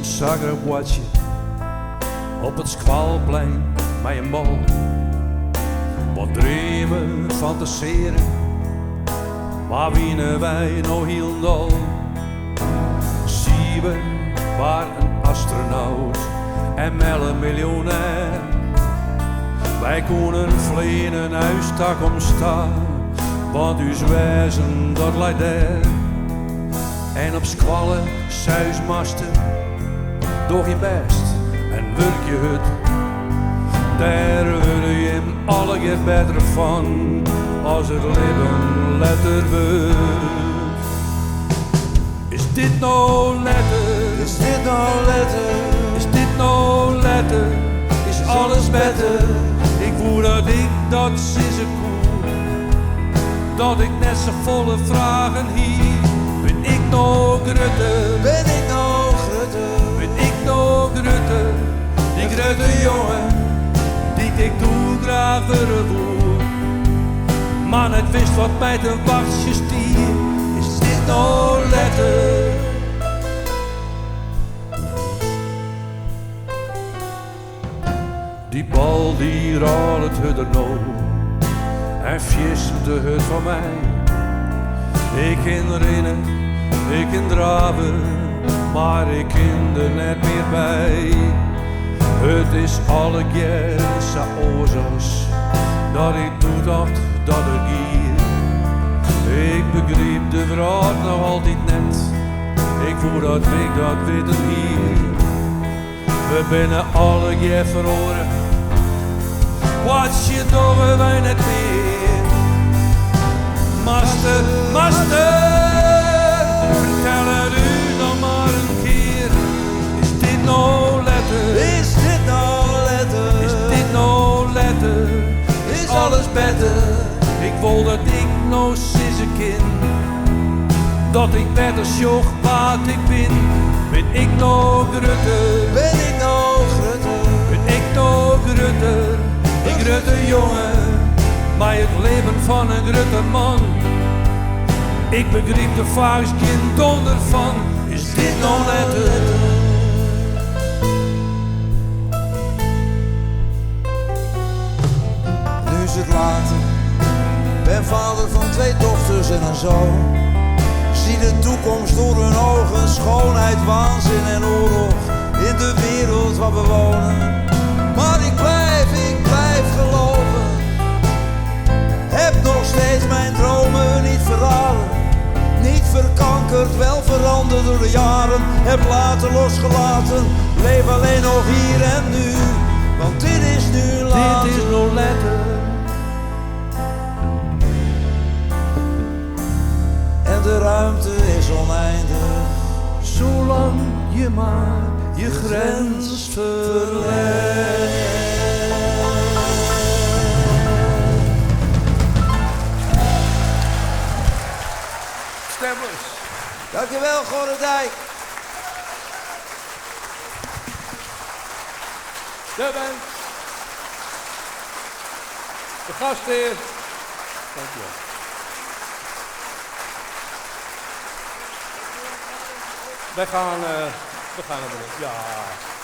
Zagreb-watje op het Squalplein bij een bal. Wat dromen, fantaseren, waar winnen wij nou heel Zie we waar een astronaut en Melle miljonair. Wij kunnen vleen een huistak omstaan, want uw wezen dat leidt daar. En op squallen, suismasten, doch je best en werk je hut. Daar word je hem alle keer beter van, als het leven letter wordt. Is dit nou letter? Is dit nou letter? Is dit nou letter? Is alles beter? Ik voel dat ik dat is een koe, dat ik net zo volle vragen hier. Ben ik nog Grutte? Ben ik nou Grutte? Ben ik nog Grutte? Die Grutte jongen, die ik doe graag voor het woord. Maar het wist wat mij te wachten stier. Is dit nou letter? Die bal die raalt het hudder nou en fjes de hut van mij. Ik kan rennen, ik kan draven, maar ik kan er net meer bij. Het is alle keer zo oorzaaks dat ik toedacht dat ik hier. Ik begreep de vraag nog altijd net, ik voel dat ik dat weten hier. We binnen alle keer verloren, wat je doen wij net meer. Master, master, vertel het u dan maar een keer. Is dit nou letter? Is dit nou letter? Is dit nou letter? Is alles beter? Ik wil dat ik nou sissen kin, dat ik beter sjoch wat ik ben. Ben ik nou Grutte? Ben ik nou Grutte? Ben ik nou Grutte? Ik Grutte jongen, maar het leven van een Grutte man. Ik begreep de vaakst geen donder van. Is dit nou letter? Nu is het later, ben vader van 2 dochters en een zoon. Zie de toekomst door hun ogen, schoonheid, waanzin en oorlog in de wereld waar we wonen. Maar ik blijf geloven. Heb nog steeds mijn dromen niet verraden. Niet verkankerd, wel veranderd door de jaren. Heb later losgelaten, leef alleen nog hier en nu. Want dit is nu later. Dit is no letter. En de ruimte is oneindig, Zolang je maar je grens verlegt. Stemmers. Dankjewel, Gorredijk. De band. De gastheer. Dankjewel. We gaan naar beneden. Ja.